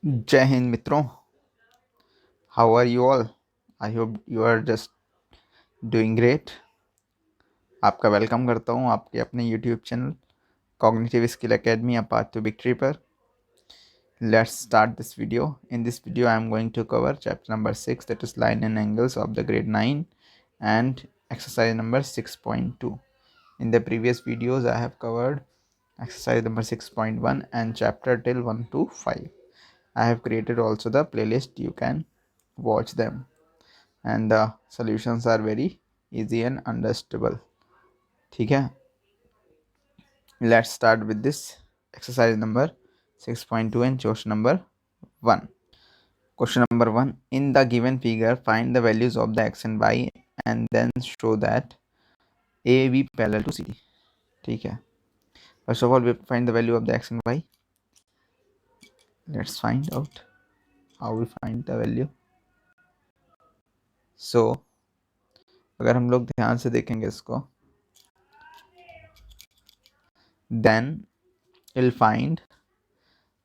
जय हिंद मित्रों, how are you all? I hope you are just doing great. आपका वेलकम करता हूँ आपके अपने YouTube channel cognitive skill academy, a path to victory पर। Let's start this video. In this video I am going to cover chapter number 6, that is line and angles of the grade 9, and exercise number 6.2. In the previous videos I have covered exercise number 6.1 and chapter till 1 to 5. I have created also the playlist, you can watch them, and the solutions are very easy and understandable. ठीक है, let's start with this exercise number 6.2 and question number 1. Question number 1, in the given figure find the values of the x and y and then show that a b parallel to cd. ठीक है, first of all we find the value of the x and y. Let's find out how we find the value. So अगर हम लोग ध्यान से देखेंगे इसको, then we'll find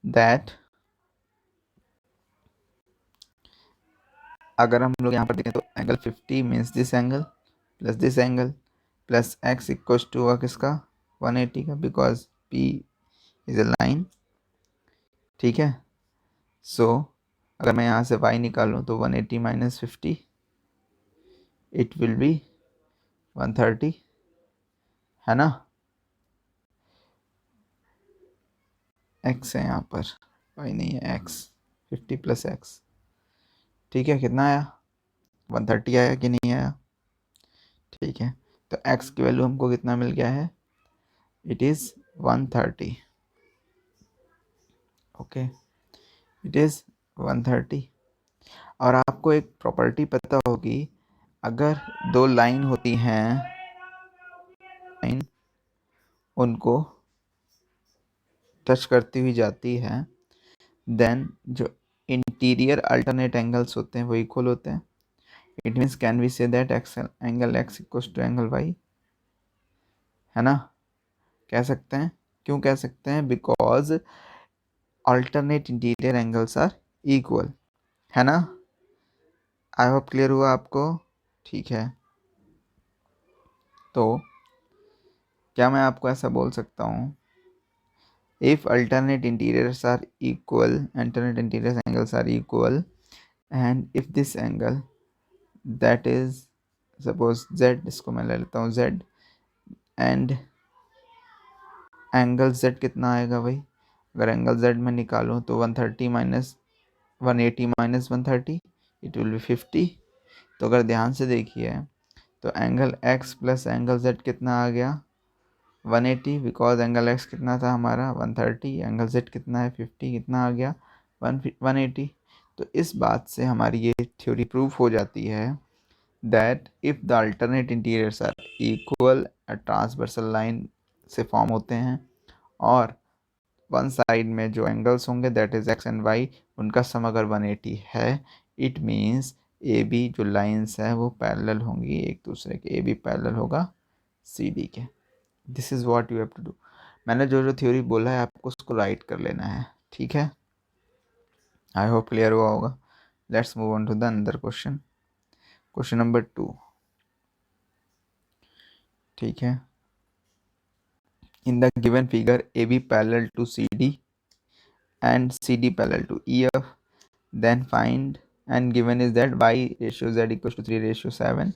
that अगर हम लोग यहाँ पर देखें तो angle 50 means this angle plus x equals to होगा किसका, 180 का, because P is a line. ठीक है, सो अगर मैं यहाँ से y निकालूँ तो 180 माइनस 50 इट विल बी 130, है ना. x है यहाँ पर, y नहीं है, x 50 प्लस x. ठीक है, कितना आया, 130 आया कि नहीं आया. ठीक है, तो x की वैल्यू हमको कितना मिल गया है, it is 130. Okay, it is 130. और आपको एक प्रॉपर्टी पता होगी, अगर दो लाइन होती हैं, लाइन उनको टच करती हुई जाती है, देन जो इंटीरियर अल्टरनेट एंगल्स होते हैं वो इक्वल होते हैं. It means can we say that angle x equals to angle y, है ना. कह सकते हैं. क्यों कह सकते हैं, because alternate interior angles are equal, है ना. आई होप क्लियर हुआ आपको. ठीक है, तो क्या मैं आपको ऐसा बोल सकता हूँ, if alternate interiors are equal, alternate interior angles are equal, and if this angle that is suppose z, इसको मैं ले लेता हूँ z, and एंगल z कितना आएगा भाई, अगर एंगल z में निकालूँ तो 130 minus 180 minus 130 it will B 50. तो अगर ध्यान से देखिए तो angle x plus angle z कितना आ गया, 180, बिकॉज एंगल x कितना था हमारा 130, एंगल z कितना है 50, कितना आ गया 180. तो इस बात से हमारी ये थ्योरी प्रूफ हो जाती है that if the alternate interiors are equal, transversal line से फॉर्म होते हैं, और वन साइड में जो एंगल्स होंगे that is x and y, उनका सम अगर 180 है, इट मीन्स ए बी जो लाइन्स है वो पैरेलल होंगी एक दूसरे के, ए बी पैरेलल होगा सी डी के. This is what you have to do. मैंने जो जो थ्योरी बोला है आपको उसको राइट कर लेना है. ठीक है, आई होप क्लियर हुआ होगा. Let's move on to the another question, question number 2. ठीक है, in the given figure A B parallel to C D and C D parallel to E F, then find, and given is that y ratio z equal to 3:7,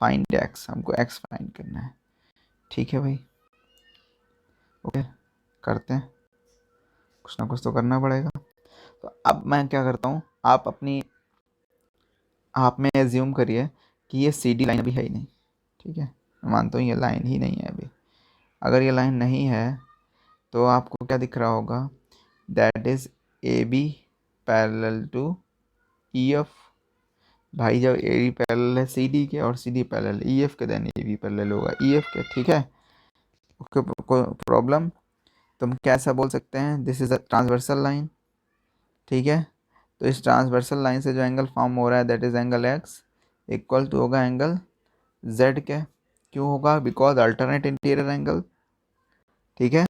find x. हमको x फाइंड करना है. ठीक है भाई, okay करते हैं, कुछ ना कुछ तो करना पड़ेगा. तो अब मैं क्या करता हूँ, आप में एज्यूम करिए कि ये सी डी लाइन अभी है ही नहीं. ठीक है, मैं मानता हूँ ये लाइन ही नहीं है अभी. अगर ये लाइन नहीं है तो आपको क्या दिख रहा होगा, that is A B parallel to E F. भाई जब ए बी पैरेलल है सी डी के और C D parallel E F के, देन ए बी पैरेलल होगा ई एफ के. ठीक है, कोई प्रॉब्लम, तुम कैसा बोल सकते हैं, this is a transversal line. ठीक है, तो इस ट्रांसवर्सल लाइन से जो एंगल फॉर्म हो रहा है that is angle x equal to होगा एंगल z के. क्यों होगा, बिकॉज अल्टरनेट इंटीरियर एंगल. ठीक है,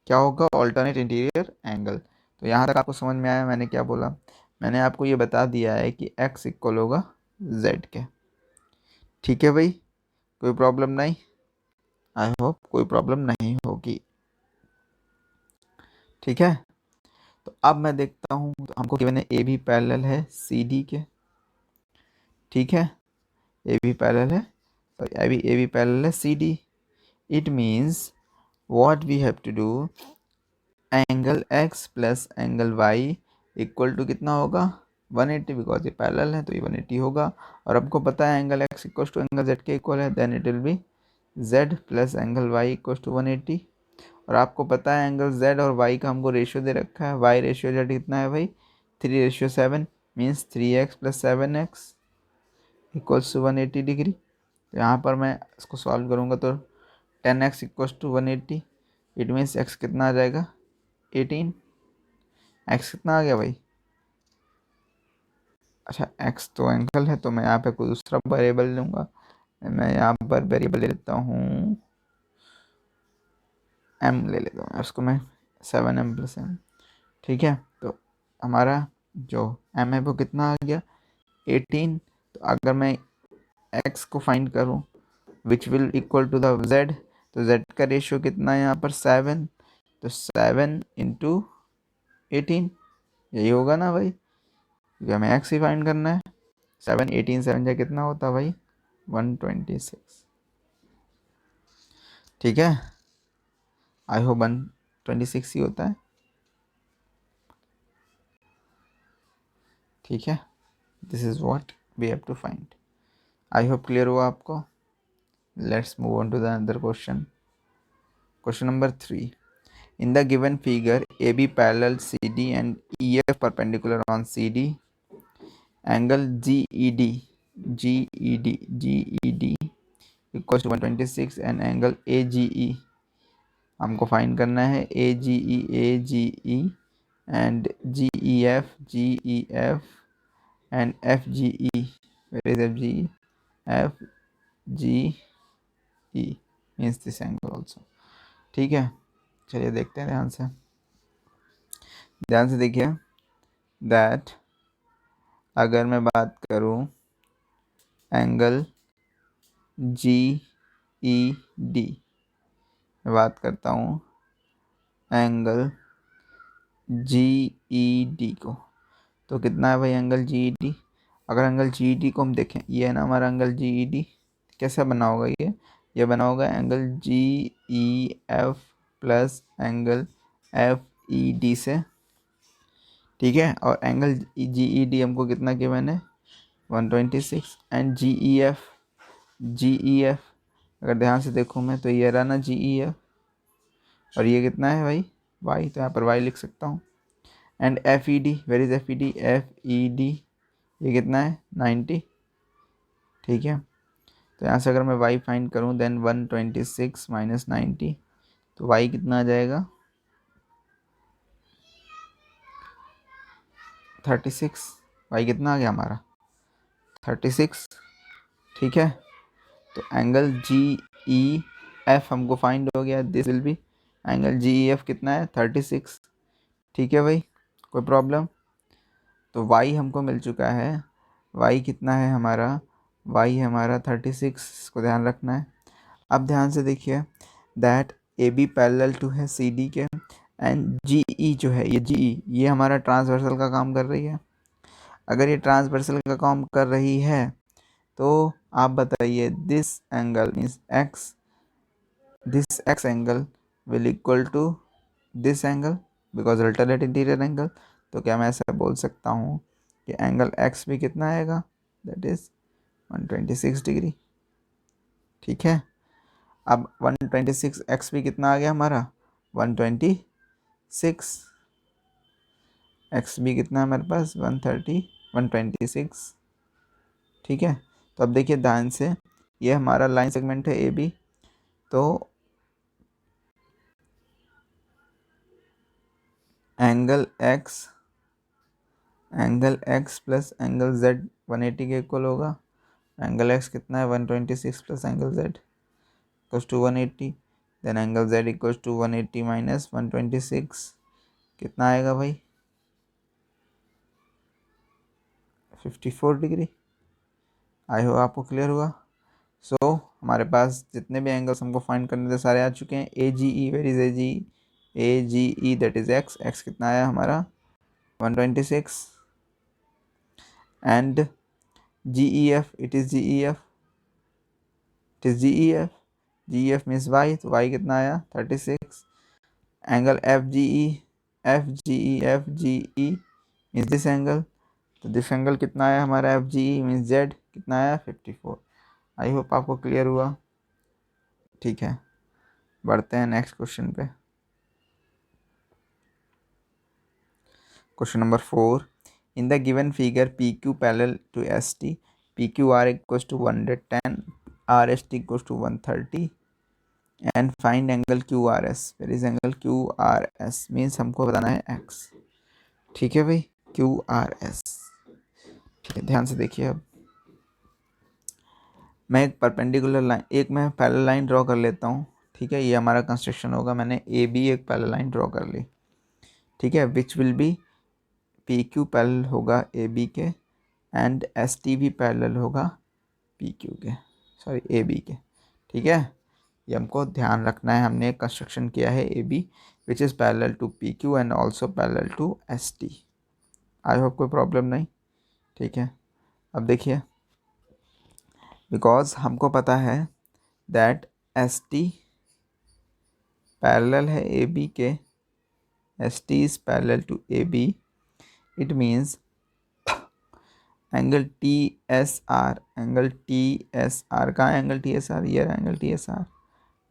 क्या होगा, अल्टरनेट इंटीरियर एंगल. तो यहाँ तक आपको समझ में आया मैंने क्या बोला? मैंने आपको ये बता दिया है कि x इक्वल होगा z के। ठीक है भाई, कोई प्रॉब्लम नहीं? आई होप कोई प्रॉब्लम नहीं होगी। ठीक है, तो अब मैं देखता हूँ, तो हमको गिवन है ए बी पैरेलल है सी डी के। ठीक है, ए बी पैरेलल है, तो ए बी पैरेलल है C D. It means what we have to do, angle x plus angle y equal to कितना होगा? 180, बिकॉज ये पैरेलल है तो ये 180 होगा। और हमको पता है angle x equal to angle z के इक्वल है, then it will be z plus angle y equal to 180। और आपको पता है एंगल z और y का हमको रेशियो दे रखा है, y रेशियो z कितना है भाई? 3:7, means 3x plus 7x equals to 180 degree. तो यहाँ पर मैं इसको सॉल्व करूँगा तो 10x equals to 180, it means x कितना आ जाएगा? 18। x कितना आ गया भाई? अच्छा, x तो एंगल है, तो मैं यहाँ पे कोई दूसरा वेरिएबल लूँगा। मैं यहाँ पर वेरिएबल ले लेता हूँ m ले लेता हूँ, उसको मैं 7m प्लस m। ठीक है, तो हमारा जो m है वो कितना आ गया? 18। तो अगर मैं x को फाइंड करूँ which will equal to the z, तो z का रेशियो कितना है यहाँ पर? 7। तो 7 इंटू 18, यही होगा ना भाई, क्योंकि हमें x ही फाइंड करना है। 7 18 7 जा कितना होता है भाई? 126। ठीक है, आई होप 126 ही होता है। ठीक है, this is what we have to find. I hope clear हुआ आपको। Let's move on to the another question. Question number 3, in the given figure AB parallel CD and EF perpendicular on CD, angle GED equals to 126 and angle AGE हमको find करना है। AGE and GEF and FGE, where is FGE? FGE means this angle also। ठीक है, चलिए देखते हैं ध्यान से देखिए दैट अगर मैं बात करूं एंगल GED, मैं बात करता हूं एंगल GED को, तो कितना है भाई एंगल GED? अगर एंगल GED को हम देखें, ये है ना हमारा एंगल GED, कैसा बना होगा? ये बना होगा angle GEF plus angle FED से। ठीक है, और एंगल GED हमको कितना गिवन है? 126। एंड GEF अगर ध्यान से देखूँ मैं, तो ये रहा ना GEF, और ये कितना है भाई? y, तो यहाँ पर y लिख सकता हूँ। And FED, where is FED? FED ये कितना है? 90। ठीक है, तो यहाँ से अगर मैं y फाइंड करूँ, देन 126 माइनस 90, तो y कितना आ जाएगा? 36। y कितना आ गया हमारा? 36। ठीक है, तो एंगल GEF हमको फाइंड हो गया, this will be angle GEF कितना है? 36। ठीक है भाई, कोई प्रॉब्लम? तो y हमको मिल चुका है, y कितना है हमारा? y हमारा 36 को ध्यान रखना है। अब ध्यान से देखिए दैट AB पैरेलल टू है CD के, एंड GE जो है, ये GE ये हमारा ट्रांसवर्सल का काम कर रही है। अगर ये ट्रांसवर्सल का काम कर रही है तो आप बताइए this angle means x angle will equal to this angle, because alternate interior angle. तो क्या मैं ऐसा बोल सकता हूँ कि एंगल x भी कितना आएगा? That is 126 degree. ठीक है, अब 126x भी कितना आ गया हमारा? 126। x भी कितना है हमारे पास? 126। ठीक है, तो अब देखिए ध्यान से, ये हमारा लाइन सेगमेंट है AB, तो angle x plus angle z 180 के इक्वल होगा। एंगल x कितना है? 126 plus angle z equals to 180, then angle z equals to 180 minus 126 कितना आएगा भाई? 54 डिग्री। आई होप आपको क्लियर हुआ। सो हमारे पास जितने भी एंगल्स हमको फाइंड करने थे सारे आ चुके हैं। A G E, where is A G? A G E that is X. X कितना आया हमारा? 126। And G E F, it is G E F, it is G E F. G E F means Y, तो Y कितना आया? 36। Angle F G E, F G E, F G E means this angle, तो this angle कितना आया हमारा? F G E means Z कितना आया? 54। आई hope आपको क्लियर हुआ। ठीक है, बढ़ते हैं नेक्स्ट क्वेश्चन पे। Question number 4, in the given figure P Q parallel to S T, P Q R equals to 110, R S T equals to 130 and find angle Q R S. Where is angle Q R S? Means हमको बताना है x. ठीक है भाई, Q R S. ठीक है, ध्यान से देखिए। अब मैं एक परपेंडिकुलर लाइन, एक मैं पैरेलल लाइन ड्रॉ कर लेता हूँ। ठीक है, ये हमारा कंस्ट्रक्शन होगा। मैंने ए बी एक पैरेलल लाइन ड्रॉ कर ली। ठीक है, which will be P Q parallel होगा ए बी के एंड एस टी भी पैरेलल होगा पी क्यू के, सॉरी ए बी के। ठीक है, ये हमको ध्यान रखना है। हमने एक कंस्ट्रक्शन किया है A B which is parallel to P Q and also parallel to S T. I hope कोई प्रॉब्लम नहीं। ठीक है, अब देखिए, बिकॉज हमको पता है दैट एस टी पैरेलल है ए बी के, S T is parallel to A B, it means angle T S R, angle T S R का एंगल टी एस आर, ये angle T S R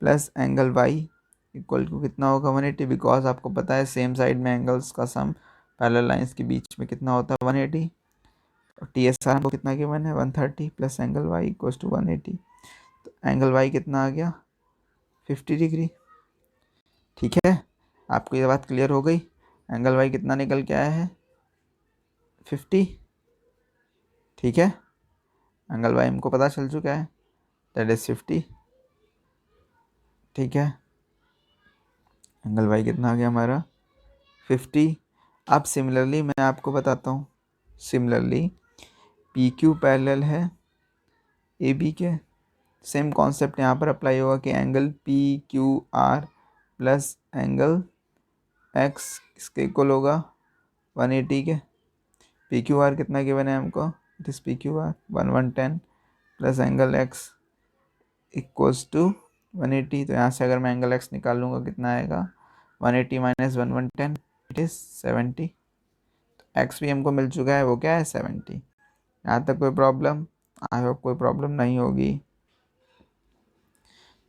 plus angle Y equal to कितना होगा? 180। Because आपको पता है same side में angles का सम parallel lines के बीच में कितना होता है? 180। और टी एस आर हमको कितना गिवन है? 130 plus angle Y equal to 180। तो एंगल वाई कितना आ गया? 50 डिग्री। ठीक है, आपको ये बात क्लियर हो गई? एंगल वाई कितना निकल के आया है? 50। ठीक है, एंगल वाई हमको पता चल चुका है, दैट इज 50। ठीक है, एंगल वाई कितना आ गया हमारा? 50। अब सिमिलरली मैं आपको बताता हूँ, सिमिलरली पी क्यू पैरेलल है ए बी के। सेम कॉन्सेप्ट यहाँ पर अप्लाई होगा कि angle P Q R plus angle X किसके इक्वल होगा? 180 के। पी क्यू आर कितना गिवन है हमको? It is P Q R 1110 plus angle X equals to 180। तो यहाँ से अगर मैं एंगल एक्स निकाल लूँगा कितना आएगा? 180 माइनस 1110, इट इज़ 70। तो एक्स भी हमको मिल चुका है, वो क्या है? 70। यहाँ तक कोई प्रॉब्लम? आई होप कोई प्रॉब्लम नहीं होगी।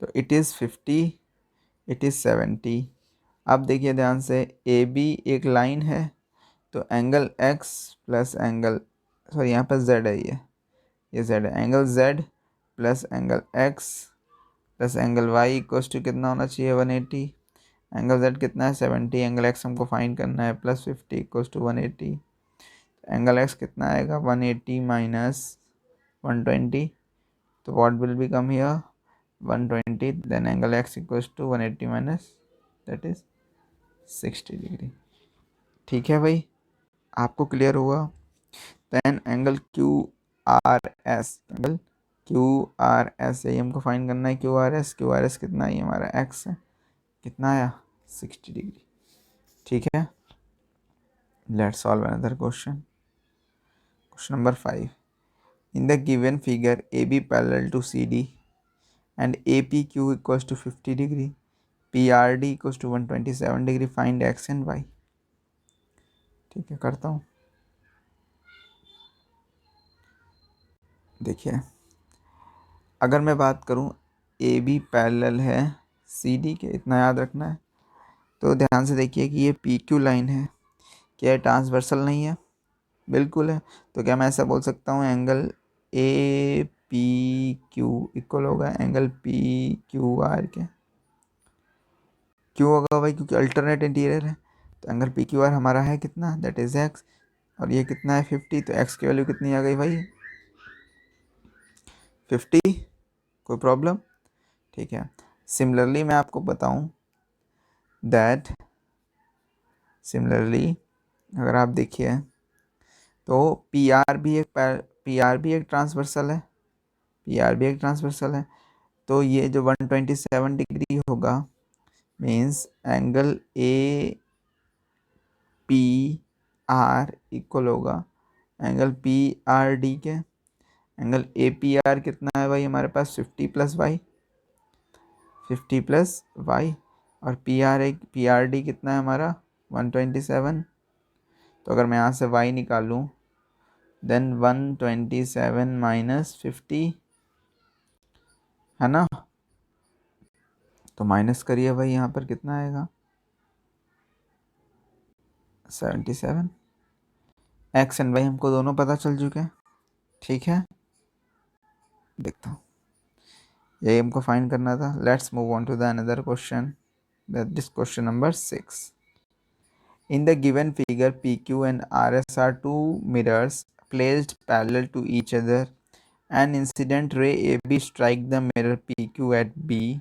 तो इट इज़ 50, इट इज़ 70। अब देखिए ध्यान से, ए बी एक लाइन है, तो angle X plus angle, sorry यहाँ पर जेड है, ये जेड है, angle Z plus angle X plus angle Y equals to कितना होना चाहिए? 180। एंगल जेड कितना है? 70। एंगल एक्स हमको फाइंड करना है, plus 50 equals to 180। Angle X कितना आएगा? 180 माइनस 120, तो what will become here? 120। Then angle X equals to 180 minus, that is 60 degree. ठीक है भाई, आपको क्लियर हुआ? Then angle Q R S, angle Q R S, यही हमको फाइंड करना है। Q R S, Q R S कितना है? हमारा एक्स है, कितना आया? 60 डिग्री। ठीक है, let's solve another question. Question number 5, in the given figure A B parallel to C D and A P Q equals to 50 degree, P R D equals to 127 degree, find X and Y. ठीक है, करता हूँ। देखिए, अगर मैं बात करूं ए B parallel है सी डी के, इतना याद रखना है। तो ध्यान से देखिए कि ये पी क्यू लाइन है, क्या ये ट्रांसवर्सल नहीं है? बिल्कुल है। तो क्या मैं ऐसा बोल सकता हूँ angle A P Q equal होगा एंगल पी क्यू आर के? क्यों होगा भाई? क्योंकि अल्टरनेट इंटीरियर है। तो एंगल पी क्यू आर हमारा है कितना? That is x. और ये कितना है? 50। तो एक्स की वैल्यू कितनी आ गई भाई? 50। कोई प्रॉब्लम? ठीक है, सिमिलरली मैं आपको बताऊं दैट, सिमिलरली अगर आप देखिए तो पी आर भी एक ट्रांसवर्सल है, तो ये जो 127 डिग्री होगा means angle A P R equal होगा एंगल पी आर डी के। एंगल ए पी आर कितना है भाई हमारे पास 50 प्लस वाई, और पी आर डी कितना है हमारा 127। तो अगर मैं यहाँ से y निकालूँ देन 127 माइनस 50 है ना, तो माइनस करिए भाई, यहाँ पर कितना आएगा 77। एक्स एंड वाई हमको दोनों पता चल चुके हैं, ठीक है। देखता हूँ, यही हमको फाइंड करना था। Let's move on to the another question, this question number 6। In the given figure, PQ and RS are two mirrors placed parallel to each other. An incident ray AB strikes the mirror PQ at B.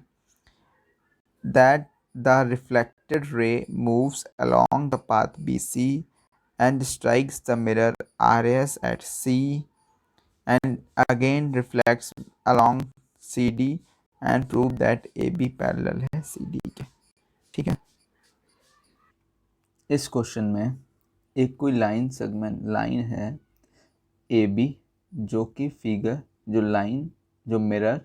That the reflected ray moves along the path BC and strikes the mirror RS at C, and again reflects along CD, and prove that AB parallel है CD के, ठीक है। इस question में एक कोई line segment line है A B, जो कि फिगर जो मिरर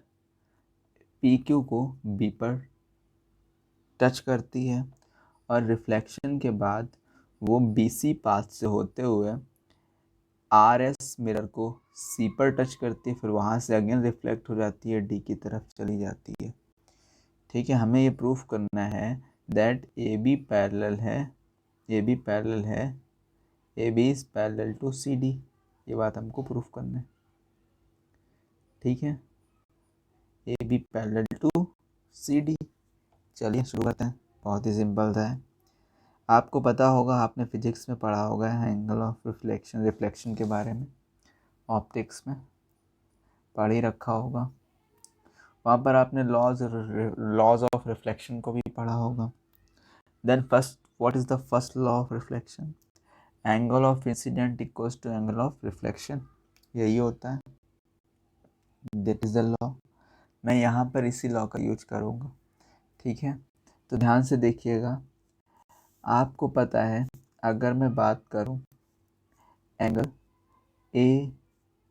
पी क्यू को बी पर टच करती है, और रिफ्लेक्शन के बाद वो बी सी पाथ से होते हुए आर एस मिरर को सी पर टच करती है, फिर वहाँ से अगेन रिफ्लेक्ट हो जाती है, डी की तरफ चली जाती है, ठीक है। हमें ये प्रूफ करना है दैट ए बी पैरेलल है, A B is parallel to C D. ये बात हमको प्रूफ करना है, ठीक है। A B parallel to C D. चलिए शुरू करते हैं, बहुत ही सिंपल था। आपको पता होगा, आपने फिजिक्स में पढ़ा होगा एंगल ऑफ रिफ्लेक्शन के बारे में, ऑप्टिक्स में पढ़ ही रखा होगा। वहाँ पर आपने लॉज ऑफ रिफ्लेक्शन को भी पढ़ा होगा। Then first, what is the first law of reflection? Angle of incident equals to angle of reflection, यही होता है, दैट इज द लॉ। मैं यहाँ पर इसी लॉ का यूज करूँगा, ठीक है। तो ध्यान से देखिएगा, आपको पता है अगर मैं बात करूँ एंगल ए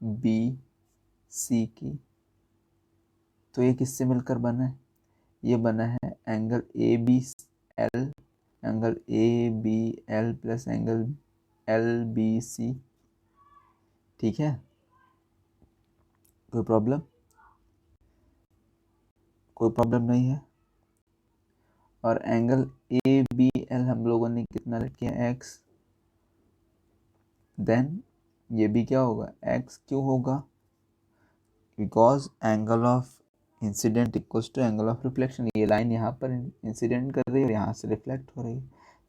बी सी की, तो ये किससे मिलकर बना है? ये बना है angle A B L, angle A B L plus angle L B C, ठीक है। कोई प्रॉब्लम नहीं है। और एंगल ए बी एल हम लोगों ने कितना लेट किया? एक्स। देन ये भी क्या होगा? एक्स क्यों होगा? Because angle of incident equals to angle of reflection. ये लाइन यहाँ पर इंसिडेंट कर रही है और यहाँ से रिफ्लेक्ट हो रही है,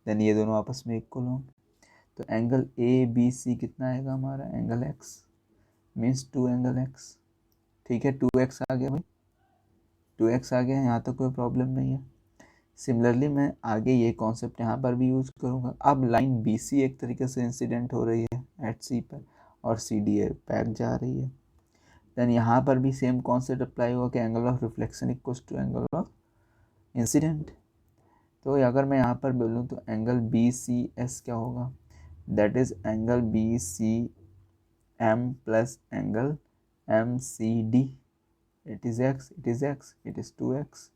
देन ये दोनों आपस में इक्वल होंगे। तो एंगल ए बी सी कितना आएगा हमारा? Angle x, means 2 angle x, ठीक है। 2x आ गया भाई, 2x आ गया, यहाँ तक कोई प्रॉब्लम नहीं है। सिमिलरली मैं आगे ये कॉन्सेप्ट यहाँ पर भी यूज करूँगा। अब लाइन बी सी एक तरीके से इंसिडेंट हो रही है एट सी पर, और सी डी बैक जा रही है, देन यहाँ पर भी सेम कॉन्सेप्ट अप्लाई होगा कि angle of reflection equals to angle of incident. तो अगर मैं यहाँ पर बोलूँ तो एंगल बी सी एस क्या होगा? That is angle B C M plus angle M C D. It is X, it is 2x,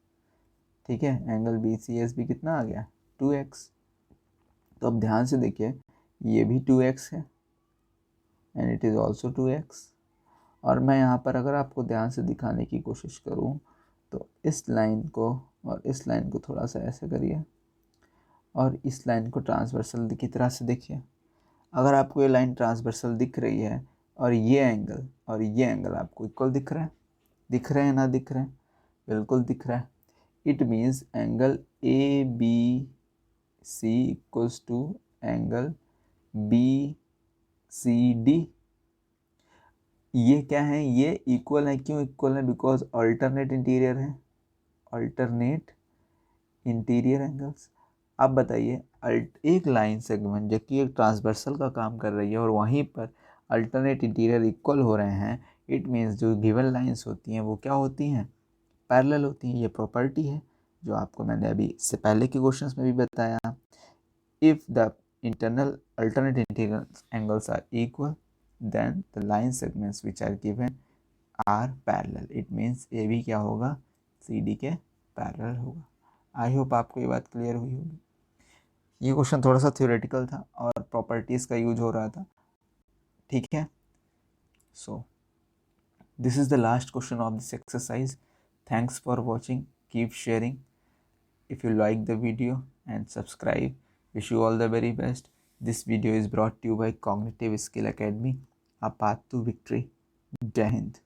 ठीक है। एंगल बी सी एस भी कितना आ गया? 2x। तो अब ध्यान से देखिए, ये भी 2x है and it is also 2x। और मैं यहाँ पर अगर आपको ध्यान से दिखाने की कोशिश करूँ तो इस लाइन को और इस लाइन को थोड़ा सा ऐसे करिए, और इस लाइन को ट्रांसवर्सल की तरह से देखिए। अगर आपको ये लाइन ट्रांसवर्सल दिख रही है और ये एंगल आपको इक्वल दिख रहा है, दिख रहे हैं ना? दिख रहे हैं, बिल्कुल दिख रहा है। It means angle A B C equals to angle B C D. ये क्या है? ये इक्वल है। क्यों इक्वल है? बिकॉज अल्टरनेट इंटीरियर है, अल्टरनेट इंटीरियर एंगल्स। आप बताइए, एक लाइन सेगमेंट जो कि एक ट्रांसवर्सल का काम कर रही है और वहीं पर अल्टरनेट इंटीरियर इक्वल हो रहे हैं, इट मीन्स जो गिवन लाइंस होती हैं वो क्या होती हैं, पैरेलल होती हैं। ये प्रॉपर्टी है जो आपको मैंने अभी इससे पहले के क्वेश्चंस में भी बताया। If the internal alternate interior angles are equal then the line segments which are given are parallel. It means A भी क्या होगा, सी डी के पैरेलल होगा। आई होप आपको ये बात क्लियर हुई होगी। ये क्वेश्चन थोड़ा सा थ्योरेटिकल था और प्रॉपर्टीज का यूज हो रहा था, ठीक है। So this is the last question of this exercise. Thanks for watching, keep sharing if you like the video and subscribe. Wish you all the very best. This video is brought to you by Cognitive Skill Academy, a path to victory. Jai Hind.